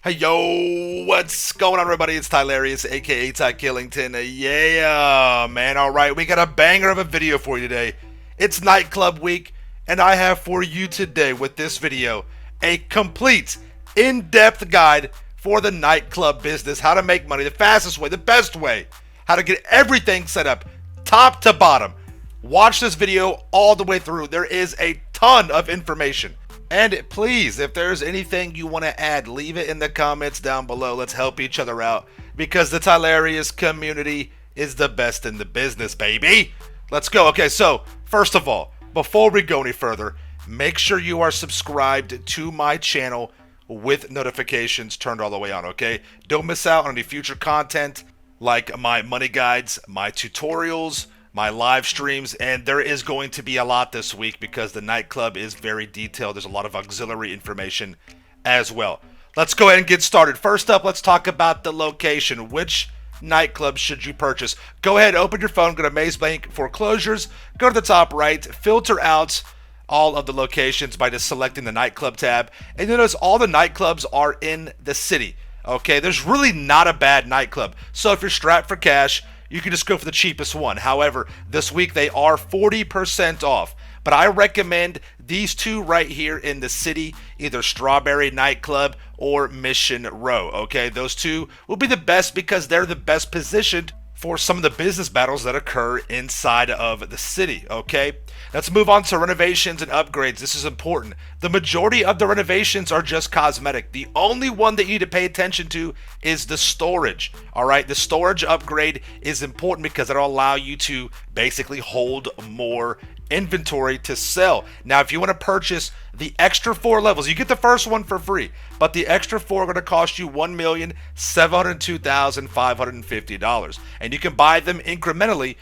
Hey yo, what's going on everybody? It's Tylarious, aka Ty Killington. Yeah, man, alright, we got a banger of a video for you today. It's Nightclub Week, and I have for you today with this video a complete, in-depth guide for the nightclub business, how to make money the fastest way, the best way, how to get everything set up, top to bottom. Watch this video all the way through. There is a ton of information. And please, if there's anything you want to add, leave it in the comments down below. Let's help each other out because the Tylarious community is the best in the business, baby. Let's go. Okay, so first of all, before we go any further, make sure you are subscribed to my channel with notifications turned all the way on, okay? Don't miss out on any future content like my money guides, my tutorials, my live streams, and there is going to be a lot this week because the nightclub is very detailed. There's a lot of auxiliary information as well. Let's go ahead and get started. First up, let's talk about the location. Which nightclub should you purchase? Go ahead, open your phone, go to Maze Bank Foreclosures, go to the top right, filter out all of the locations by just selecting the nightclub tab, and you notice all the nightclubs are in the city. Okay, there's really not a bad nightclub. So if you're strapped for cash, you can just go for the cheapest one. However, this week they are 40% off. But I recommend these two right here in the city, either Strawberry Nightclub or Mission Row. Okay, those two will be the best because they're the best positioned for some of the business battles that occur inside of the city. Okay, let's move on to renovations and upgrades. This is important. The majority of the renovations are just cosmetic. The only one that you need to pay attention to is the storage. All right, the storage upgrade is important because it'll allow you to basically hold more inventory to sell. Now, if you want to purchase the extra 4 levels, you get the first one for free, but the extra 4 are going to cost you $1,702,550, and you can buy them incrementally,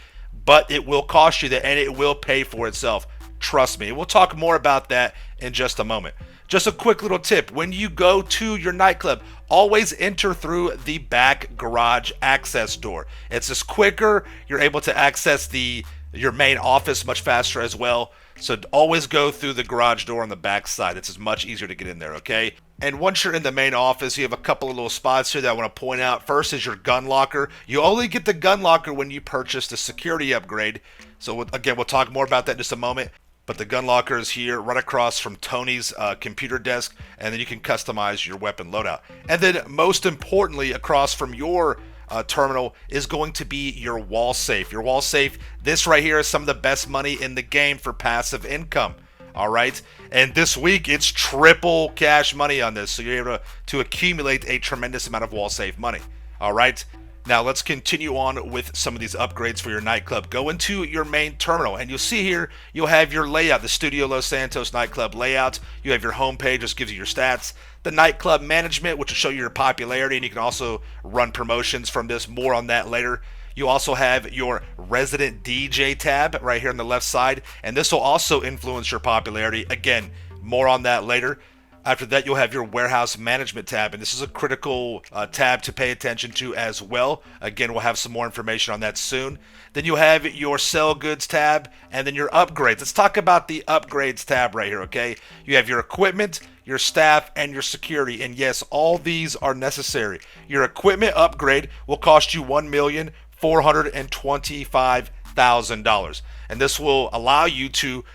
but it will cost you that, and it will pay for itself. Trust me. We'll talk more about that in just a moment. Just a quick little tip: when you go to your nightclub, always enter through the back garage access door. It's just quicker. You're able to access your main office much faster as well. So always go through the garage door on the back side. It's much easier to get in there, okay? And once you're in the main office, you have a couple of little spots here that I want to point out. First is your gun locker. You only get the gun locker when you purchase the security upgrade. So again, we'll talk more about that in just a moment. But the gun locker is here right across from Tony's computer desk, and then you can customize your weapon loadout. And then most importantly, across from your terminal is going to be your wall safe. Your wall safe, this right here is some of the best money in the game for passive income. All right, and this week it's triple cash money on this, so you're able to accumulate a tremendous amount of wall safe money. All right, now let's continue on with some of these upgrades for your nightclub. Go into your main terminal, and you'll see here you'll have your layout, the Studio Los Santos nightclub layout. You have your home page, which gives you your stats. The nightclub management, which will show you your popularity, and you can also run promotions from this. More on that later. You also have your resident DJ tab right here on the left side, and this will also influence your popularity. Again, more on that later. After that, you'll have your warehouse management tab, and this is a critical tab to pay attention to as well. Again, we'll have some more information on that soon. Then you have your sell goods tab, and then your upgrades. Let's talk about the upgrades tab right here, okay? You have your equipment, your staff, and your security, and yes, all these are necessary. Your equipment upgrade will cost you $1,425,000, and this will allow you to,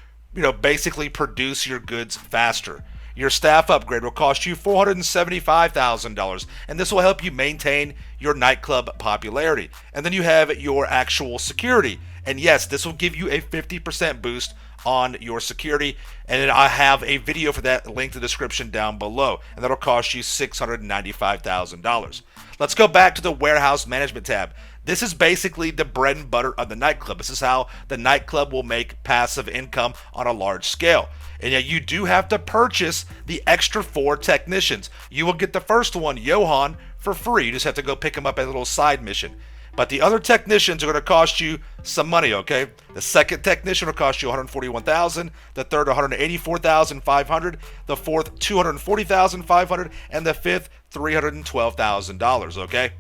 basically produce your goods faster. Your staff upgrade will cost you $475,000, and this will help you maintain your nightclub popularity. And then you have your actual security, and yes, this will give you a 50% boost on your security, and then I have a video for that linked in the description down below, and that'll cost you $695,000. Let's go back to the warehouse management tab. This is basically the bread and butter of the nightclub. This is how the nightclub will make passive income on a large scale. And yet you do have to purchase the extra 4 technicians. You will get the first one, Johan, for free. You just have to go pick him up as a little side mission. But the other technicians are going to cost you some money, okay? The second technician will cost you $141,000, the third $184,500, the fourth $240,500, and the fifth $312,000, okay?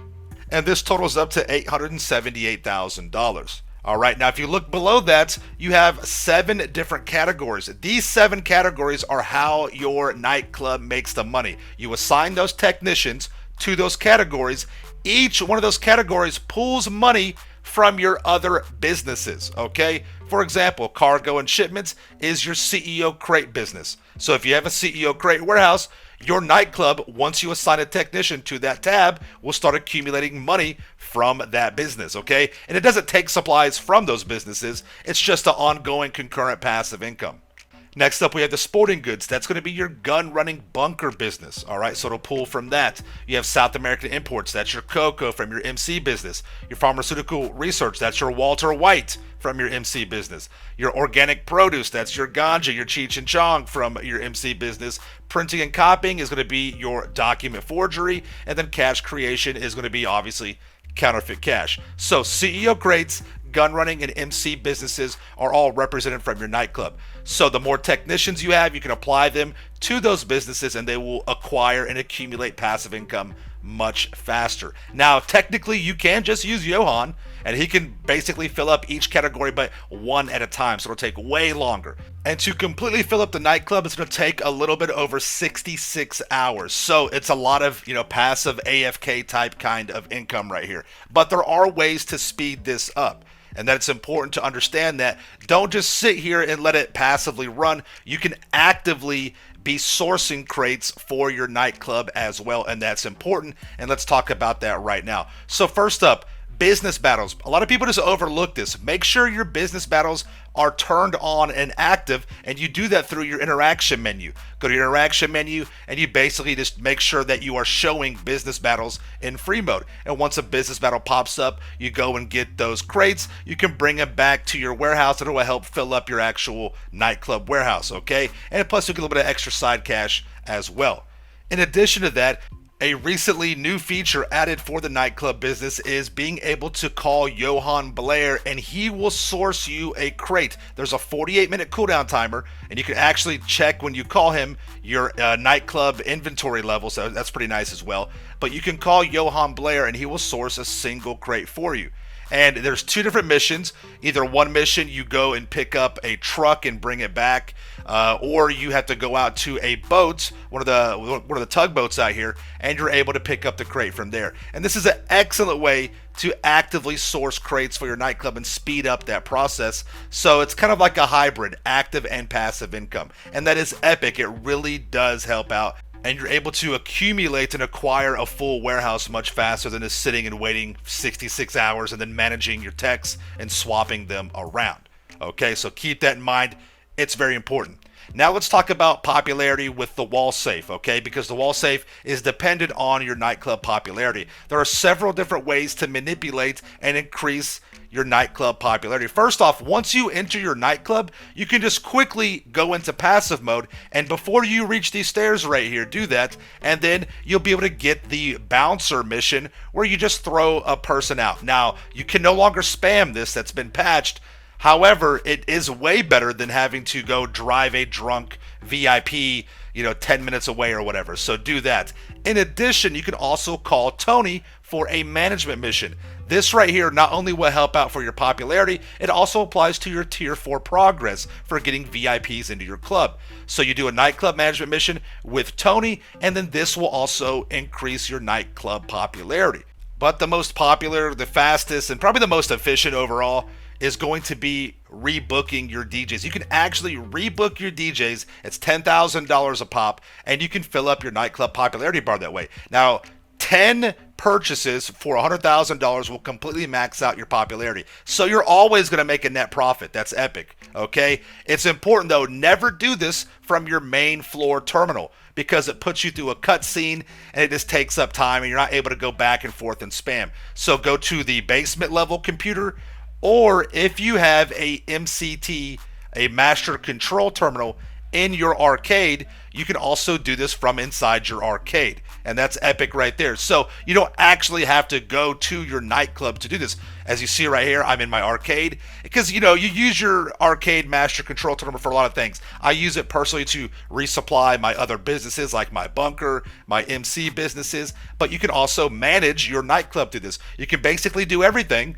And this totals up to $878,000. All right, now if you look below that, you have 7 different categories. These 7 categories are how your nightclub makes the money. You assign those technicians to those categories. Each one of those categories pulls money from your other businesses, okay? For example, cargo and shipments is your CEO crate business. So if you have a CEO crate warehouse, your nightclub, once you assign a technician to that tab, will start accumulating money from that business, okay? And it doesn't take supplies from those businesses. It's just an ongoing concurrent passive income. Next up, we have the sporting goods. That's going to be your gun running bunker business. All right, so it'll pull from that. You have South American imports. That's your cocoa from your MC business. Your pharmaceutical research. That's your Walter White from your MC business. Your organic produce. That's your ganja, your Cheech and Chong from your MC business. Printing and copying is going to be your document forgery. And then cash creation is going to be obviously counterfeit cash. So CEO crates, gun running, and MC businesses are all represented from your nightclub. So the more technicians you have, you can apply them to those businesses and they will acquire and accumulate passive income much faster. Now, technically, you can just use Johan and he can basically fill up each category but one at a time, so it'll take way longer. And to completely fill up the nightclub, it's going to take a little bit over 66 hours. So it's a lot of, passive AFK type kind of income right here. But there are ways to speed this up. And that it's important to understand that don't just sit here and let it passively run. You can actively be sourcing crates for your nightclub as well, and that's important. And let's talk about that right now. So first up, business battles. A lot of people just overlook this. Make sure your business battles are turned on and active, and you do that through your interaction menu. Go to your interaction menu and you basically just make sure that you are showing business battles in free mode. And once a business battle pops up, you go and get those crates. You can bring them back to your warehouse and it will help fill up your actual nightclub warehouse, okay? And plus you get a little bit of extra side cash as well. In addition to that, a recently new feature added for the nightclub business is being able to call Johan Blair and he will source you a crate. There's a 48-minute cooldown timer and you can actually check when you call him your nightclub inventory level, so that's pretty nice as well. But you can call Johan Blair and he will source a single crate for you. And there's 2 different missions. Either one mission you go and pick up a truck and bring it back, or you have to go out to a boat, one of the tugboats out here, and you're able to pick up the crate from there. And this is an excellent way to actively source crates for your nightclub and speed up that process. So it's kind of like a hybrid, active and passive income. And that is epic. It really does help out. And you're able to accumulate and acquire a full warehouse much faster than just sitting and waiting 66 hours and then managing your techs and swapping them around. Okay, so keep that in mind. It's very important. Now let's talk about popularity with the wall safe, okay? Because the wall safe is dependent on your nightclub popularity. There are several different ways to manipulate and increase your nightclub popularity. First off, once you enter your nightclub, you can just quickly go into passive mode, and before you reach these stairs right here, do that, and then you'll be able to get the bouncer mission where you just throw a person out. Now, you can no longer spam this, that's been patched. However, it is way better than having to go drive a drunk VIP, 10 minutes away or whatever. So do that. In addition, you can also call Tony for a management mission. This right here not only will help out for your popularity, it also applies to your tier 4 progress for getting VIPs into your club. So you do a nightclub management mission with Tony, and then this will also increase your nightclub popularity. But the most popular, the fastest, and probably the most efficient overall is going to be rebooking your DJs. You can actually rebook your DJs. It's $10,000 a pop, and you can fill up your nightclub popularity bar that way. Now, 10 purchases for $100,000 will completely max out your popularity. So you're always going to make a net profit. That's epic, okay? It's important, though, never do this from your main floor terminal because it puts you through a cutscene and it just takes up time and you're not able to go back and forth and spam. So go to the basement level computer, or if you have a MCT, a master control terminal in your arcade, you can also do this from inside your arcade. And that's epic right there. So you don't actually have to go to your nightclub to do this. As you see right here, I'm in my arcade. Because, you use your arcade master control terminal for a lot of things. I use it personally to resupply my other businesses like my bunker, my MC businesses. But you can also manage your nightclub through this. You can basically do everything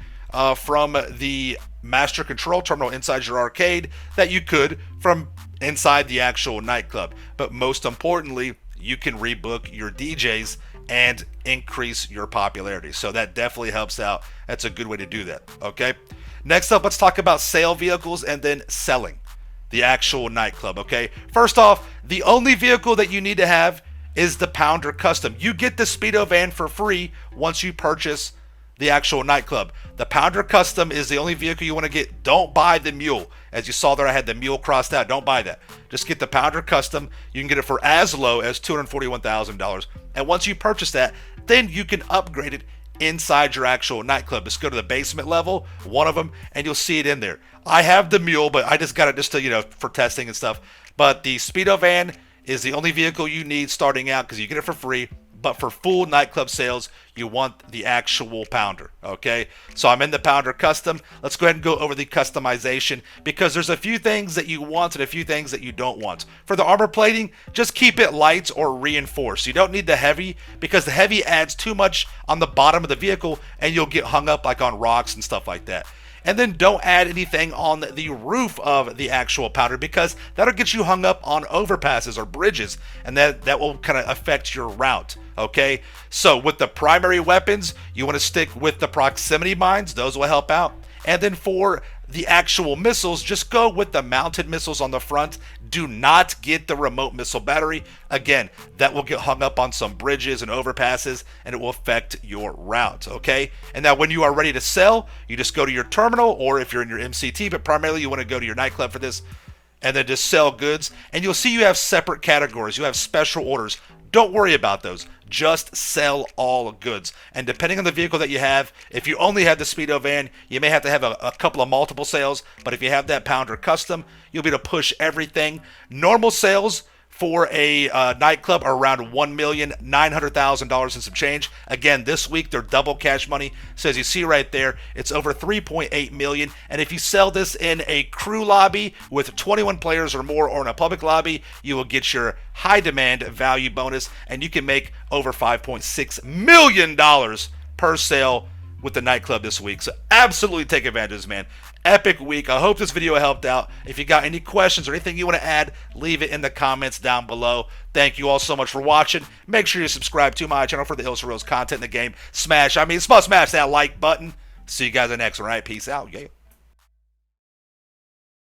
from the master control terminal inside your arcade that you could from inside the actual nightclub. But most importantly, you can rebook your DJs and increase your popularity. So that definitely helps out. That's a good way to do that. Okay. Next up, let's talk about sale vehicles and then selling the actual nightclub. Okay. First off, the only vehicle that you need to have is the Pounder Custom. You get the Speedo van for free once you purchase the actual nightclub. The Pounder Custom is the only vehicle you want to get. Don't buy the Mule. As you saw there, I had the Mule crossed out. Don't buy that. Just get the Pounder Custom. You can get it for as low as $241,000. And once you purchase that, then you can upgrade it inside your actual nightclub. Just go to the basement level, one of them, and you'll see it in there. I have the Mule, but I just got it just to, for testing and stuff. But the Speedo van is the only vehicle you need starting out because you get it for free. But for full nightclub sales, you want the actual Pounder, okay? So I'm in the Pounder Custom. Let's go ahead and go over the customization because there's a few things that you want and a few things that you don't want. For the armor plating, just keep it light or reinforced. You don't need the heavy because the heavy adds too much on the bottom of the vehicle and you'll get hung up like on rocks and stuff like that. And then don't add anything on the roof of the actual Pounder because that'll get you hung up on overpasses or bridges, and that will kind of affect your route, okay? So with the primary weapons, you want to stick with the proximity mines. Those will help out. And then for the actual missiles, just go with the mounted missiles on the front. Do not get the remote missile battery. Again, that will get hung up on some bridges and overpasses, and it will affect your route, okay? And now when you are ready to sell, you just go to your terminal, or if you're in your MCT, but primarily you want to go to your nightclub for this, and then just sell goods. And you'll see you have separate categories. You have special orders. Don't worry about those. Just sell all goods. And depending on the vehicle that you have, if you only have the Speedo van, you may have to have a couple of multiple sales. But if you have that Pounder Custom, you'll be able to push everything. Normal sales for a nightclub are around $1,900,000 and some change. Again, this week they're double cash money. So as you see right there, it's over $3.8 million. And if you sell this in a crew lobby with 21 players or more, or in a public lobby, you will get your high demand value bonus, and you can make over $5.6 million per sale with the nightclub this week. So absolutely take advantage of this, man. Epic week. I hope this video helped out. If you got any questions or anything you want to add, leave it in the comments down below. Thank you all so much for watching. Make sure you subscribe to my channel for the Hills for Reals content in the game. Smash that like button. See you guys in the next one. All right, peace out. Yeah.